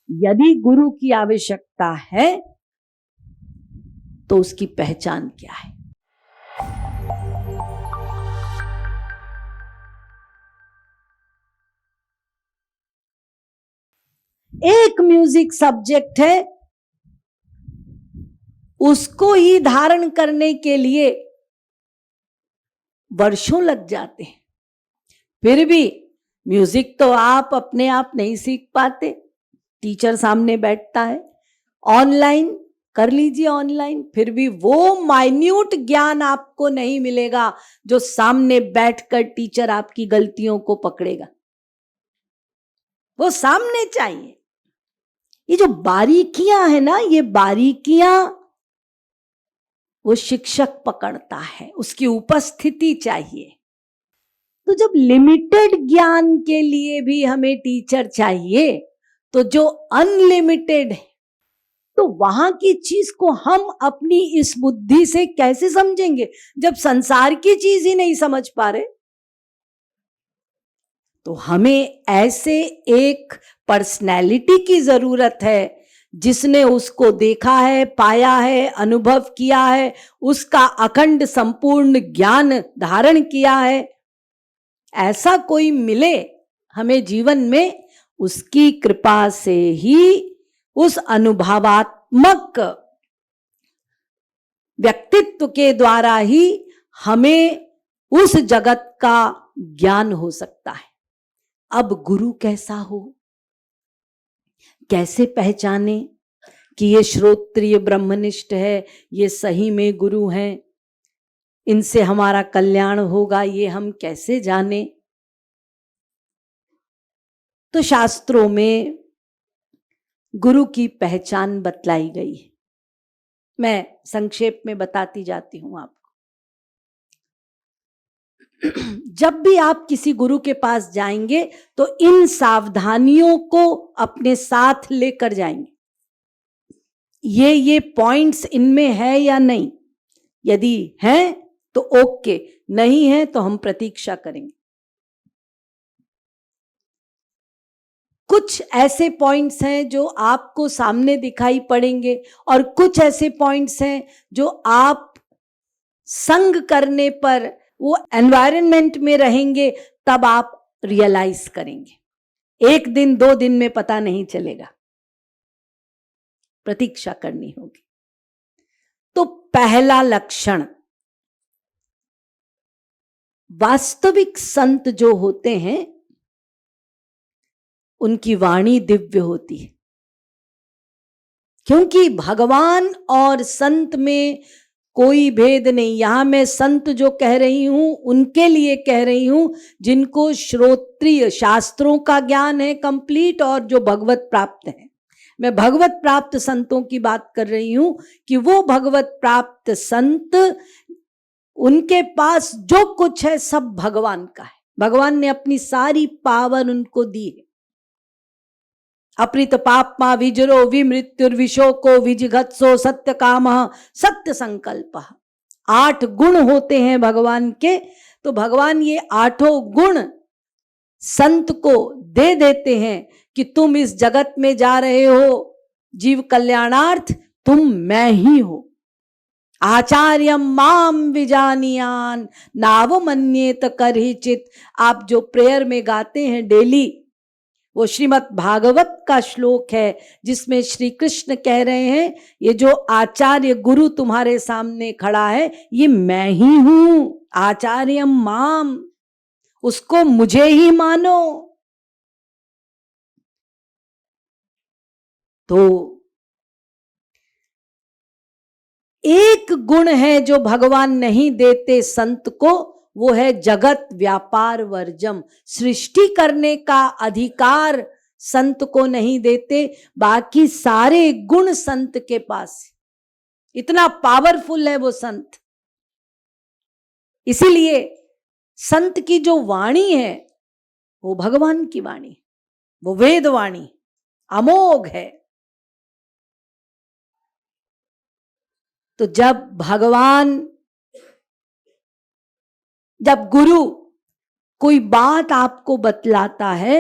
यदि गुरु की आवश्यकता है तो उसकी पहचान क्या है? एक म्यूजिक सब्जेक्ट है, उसको ही धारण करने के लिए वर्षों लग जाते हैं। फिर भी म्यूजिक तो आप अपने आप नहीं सीख पाते, टीचर सामने बैठता है, ऑनलाइन कर लीजिए ऑनलाइन, फिर भी वो माइन्यूट ज्ञान आपको नहीं मिलेगा जो सामने बैठकर टीचर आपकी गलतियों को पकड़ेगा। वो सामने चाहिए। ये जो बारीकियां है ना, ये बारीकियां वो शिक्षक पकड़ता है, उसकी उपस्थिति चाहिए। तो जब लिमिटेड ज्ञान के लिए भी हमें टीचर चाहिए, तो जो अनलिमिटेड है, तो वहां की चीज को हम अपनी इस बुद्धि से कैसे समझेंगे जब संसार की चीज ही नहीं समझ पा रहे? तो हमें ऐसे एक पर्सनैलिटी की जरूरत है जिसने उसको देखा है, पाया है, अनुभव किया है, उसका अखंड संपूर्ण ज्ञान धारण किया है। ऐसा कोई मिले हमें जीवन में, उसकी कृपा से ही, उस अनुभवात्मक व्यक्तित्व के द्वारा ही हमें उस जगत का ज्ञान हो सकता है। अब गुरु कैसा हो, कैसे पहचाने कि ये श्रोत्रिय ब्रह्मनिष्ठ है, ये सही में गुरु हैं, इनसे हमारा कल्याण होगा, ये हम कैसे जाने? तो शास्त्रों में गुरु की पहचान बतलाई गई है। मैं संक्षेप में बताती जाती हूं आपको। जब भी आप किसी गुरु के पास जाएंगे तो इन सावधानियों को अपने साथ लेकर जाएंगे। ये पॉइंट्स इनमें है या नहीं, यदि हैं तो ओके, नहीं है तो हम प्रतीक्षा करेंगे। कुछ ऐसे पॉइंट्स हैं जो आपको सामने दिखाई पड़ेंगे और कुछ ऐसे पॉइंट्स हैं जो आप संग करने पर, वो एनवायरनमेंट में रहेंगे तब आप रियलाइज करेंगे। एक दिन 2 दिन में पता नहीं चलेगा, प्रतीक्षा करनी होगी। तो पहला लक्षण, वास्तविक संत जो होते हैं उनकी वाणी दिव्य होती है, क्योंकि भगवान और संत में कोई भेद नहीं। यहां मैं संत जो कह रही हूं उनके लिए कह रही हूं जिनको श्रोत्रिय शास्त्रों का ज्ञान है कंप्लीट, और जो भगवत प्राप्त है। मैं भगवत प्राप्त संतों की बात कर रही हूं कि वो भगवत प्राप्त संत, उनके पास जो कुछ है सब भगवान का है। भगवान ने अपनी सारी पावर उनको दी है। अपृत पापमा विजरो विमृत्युर्विशोको विजिघत्सो सत्य काम सत्य संकल्प। 8 गुण होते हैं भगवान के। तो भगवान ये 8 गुण संत को दे देते हैं कि तुम इस जगत में जा रहे हो जीव कल्याणार्थ, तुम मैं ही हो। आचार्यम माम विजानियान नावमन्येत करहिचित। आप जो प्रेयर में गाते हैं डेली, वो श्रीमद् भागवत का श्लोक है जिसमें श्री कृष्ण कह रहे हैं ये जो आचार्य गुरु तुम्हारे सामने खड़ा है ये मैं ही हूं। आचार्यम माम, उसको मुझे ही मानो। तो एक गुण है जो भगवान नहीं देते संत को, वो है जगत व्यापार वर्जम। सृष्टि करने का अधिकार संत को नहीं देते, बाकी सारे गुण संत के पास। इतना पावरफुल है वो संत। इसीलिए संत की जो वाणी है वो भगवान की वाणी, वो वेद वाणी अमोघ है। तो जब गुरु कोई बात आपको बतलाता है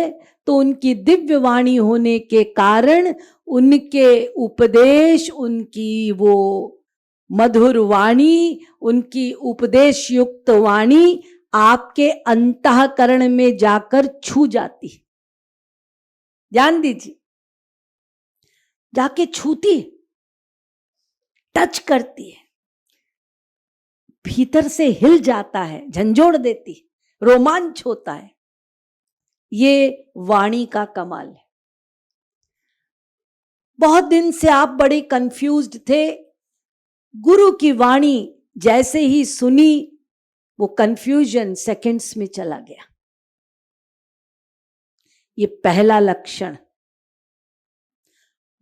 तो उनकी दिव्य वाणी होने के कारण उनके उपदेश, उनकी वो मधुर वाणी, उनकी उपदेश युक्त वाणी आपके अंतःकरण में जाकर छू जाती है। ध्यान दीजिए, जाके छूती है, टच करती है, भीतर से हिल जाता है, झंझोड़ देती है, रोमांच होता है। ये वाणी का कमाल है। बहुत दिन से आप बड़े कंफ्यूज्ड थे, गुरु की वाणी जैसे ही सुनी वो कंफ्यूजन सेकंड्स में चला गया। ये पहला लक्षण।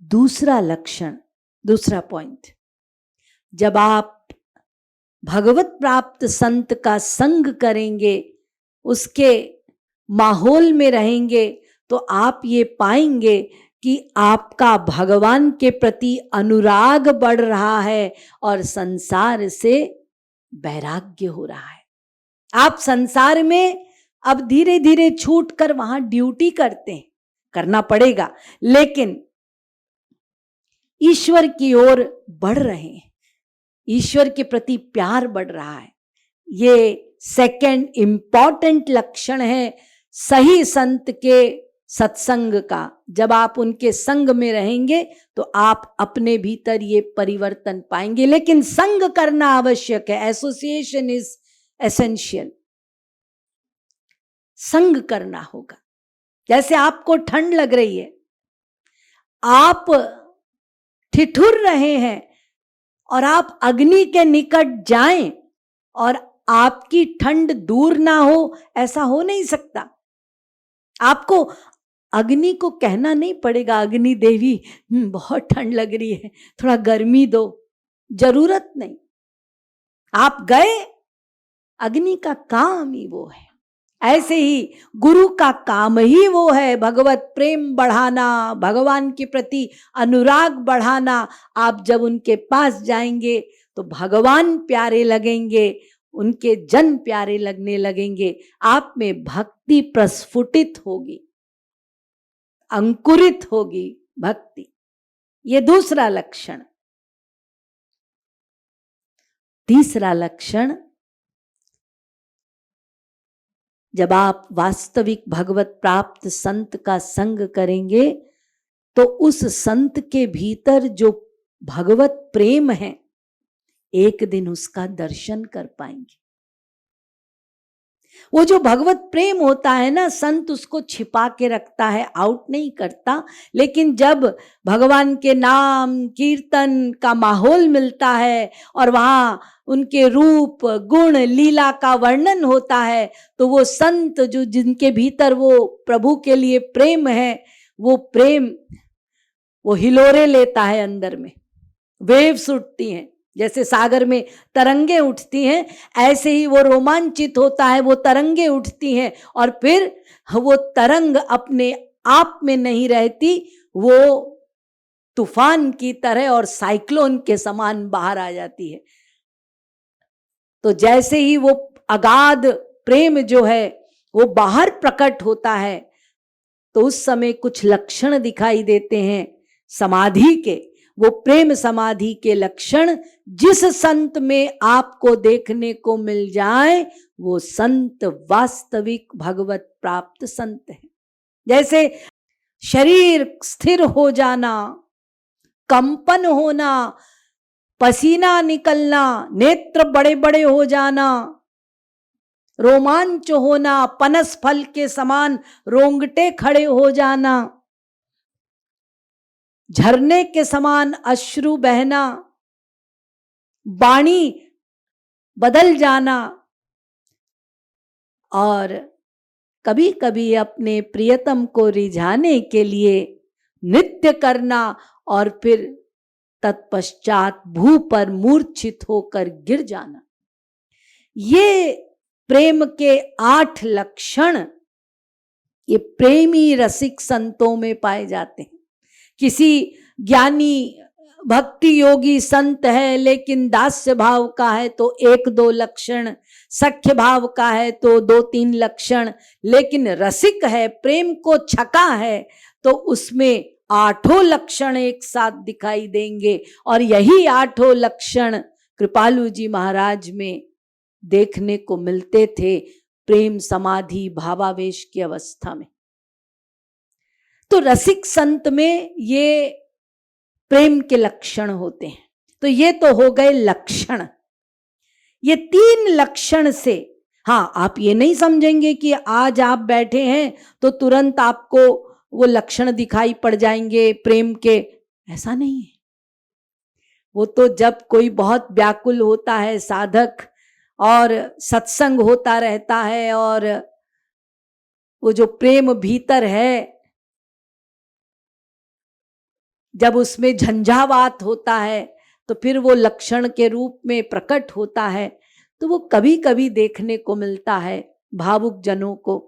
दूसरा लक्षण, दूसरा पॉइंट, जब आप भगवत प्राप्त संत का संग करेंगे, उसके माहौल में रहेंगे, तो आप ये पाएंगे कि आपका भगवान के प्रति अनुराग बढ़ रहा है और संसार से वैराग्य हो रहा है। आप संसार में अब धीरे धीरे छूट कर वहां ड्यूटी करते हैं, करना पड़ेगा, लेकिन ईश्वर की ओर बढ़ रहे हैं, ईश्वर के प्रति प्यार बढ़ रहा है। ये सेकंड इंपॉर्टेंट लक्षण है सही संत के सत्संग का। जब आप उनके संग में रहेंगे तो आप अपने भीतर ये परिवर्तन पाएंगे, लेकिन संग करना आवश्यक है। Association is essential. संग करना होगा। जैसे आपको ठंड लग रही है, आप ठिठुर रहे हैं और आप अग्नि के निकट जाएं और आपकी ठंड दूर ना हो, ऐसा हो नहीं सकता। आपको अग्नि को कहना नहीं पड़ेगा, अग्नि देवी बहुत ठंड लग रही है, थोड़ा गर्मी दो, जरूरत नहीं। आप गए, अग्नि का काम ही वो है। ऐसे ही गुरु का काम ही वो है, भगवत प्रेम बढ़ाना, भगवान के प्रति अनुराग बढ़ाना। आप जब उनके पास जाएंगे तो भगवान प्यारे लगेंगे, उनके जन प्यारे लगने लगेंगे, आप में भक्ति प्रस्फुटित होगी, अंकुरित होगी भक्ति। ये दूसरा लक्षण। तीसरा लक्षण, जब आप वास्तविक भगवत प्राप्त संत का संग करेंगे तो उस संत के भीतर जो भगवत प्रेम है, एक दिन उसका दर्शन कर पाएंगे। वो जो भगवत प्रेम होता है ना, संत उसको छिपा के रखता है, आउट नहीं करता। लेकिन जब भगवान के नाम कीर्तन का माहौल मिलता है और वहां उनके रूप गुण लीला का वर्णन होता है, तो वो संत जो जिनके भीतर वो प्रभु के लिए प्रेम है, वो प्रेम वो हिलोरे लेता है अंदर में, वेव्स उठती हैं। जैसे सागर में तरंगे उठती हैं, ऐसे ही वो रोमांचित होता है, वो तरंगे उठती हैं और फिर वो तरंग अपने आप में नहीं रहती, वो तूफान की तरह और साइक्लोन के समान बाहर आ जाती है। तो जैसे ही वो अगाध प्रेम जो है वो बाहर प्रकट होता है, तो उस समय कुछ लक्षण दिखाई देते हैं समाधि के। वो प्रेम समाधि के लक्षण जिस संत में आपको देखने को मिल जाए, वो संत वास्तविक भगवत प्राप्त संत है। जैसे शरीर स्थिर हो जाना, कंपन होना, पसीना निकलना, नेत्र बड़े बड़े हो जाना, रोमांच होना, पनस फल के समान रोंगटे खड़े हो जाना, झरने के समान अश्रु बहना, वाणी बदल जाना, और कभी कभी अपने प्रियतम को रिझाने के लिए नृत्य करना और फिर तत्पश्चात भू पर मूर्छित होकर गिर जाना। ये प्रेम के 8 लक्षण ये प्रेमी रसिक संतों में पाए जाते हैं। किसी ज्ञानी भक्ति योगी संत है लेकिन दास्य भाव का है तो 1-2 लक्षण, सख्य भाव का है तो 2-3 लक्षण, लेकिन रसिक है, प्रेम को छका है तो उसमें 8 लक्षण एक साथ दिखाई देंगे। और यही 8 लक्षण कृपालु जी महाराज में देखने को मिलते थे प्रेम समाधि भावावेश की अवस्था में। तो रसिक संत में ये प्रेम के लक्षण होते हैं। तो ये तो हो गए लक्षण। ये 3 लक्षण से, हाँ, आप ये नहीं समझेंगे कि आज आप बैठे हैं तो तुरंत आपको वो लक्षण दिखाई पड़ जाएंगे प्रेम के, ऐसा नहीं है। वो तो जब कोई बहुत व्याकुल होता है साधक और सत्संग होता रहता है और वो जो प्रेम भीतर है जब उसमें झंझावात होता है तो फिर वो लक्षण के रूप में प्रकट होता है। तो वो कभी कभी देखने को मिलता है भावुक जनों को।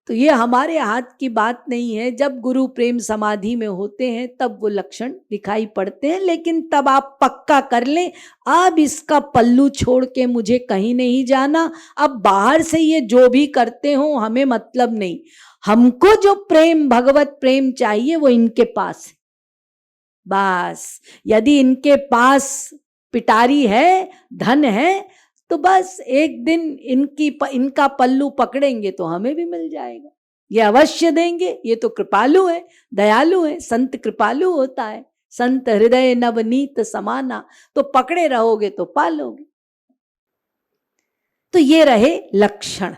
तो ये हमारे हाथ की बात नहीं है। जब गुरु प्रेम समाधि में होते हैं तब वो लक्षण दिखाई पड़ते हैं। लेकिन तब आप पक्का कर लें, अब इसका पल्लू छोड़ के मुझे कहीं नहीं जाना। अब बाहर से ये जो भी करते हो हमें मतलब नहीं। हमको जो प्रेम, भगवत प्रेम चाहिए वो इनके पास है बस। यदि इनके पास पिटारी है, धन है, तो बस एक दिन इनका पल्लू पकड़ेंगे तो हमें भी मिल जाएगा। ये अवश्य देंगे। ये तो कृपालु है, दयालु है। संत कृपालु होता है। संत हृदय नवनीत समाना, तो पकड़े रहोगे तो पालोगे। तो ये रहे लक्षण।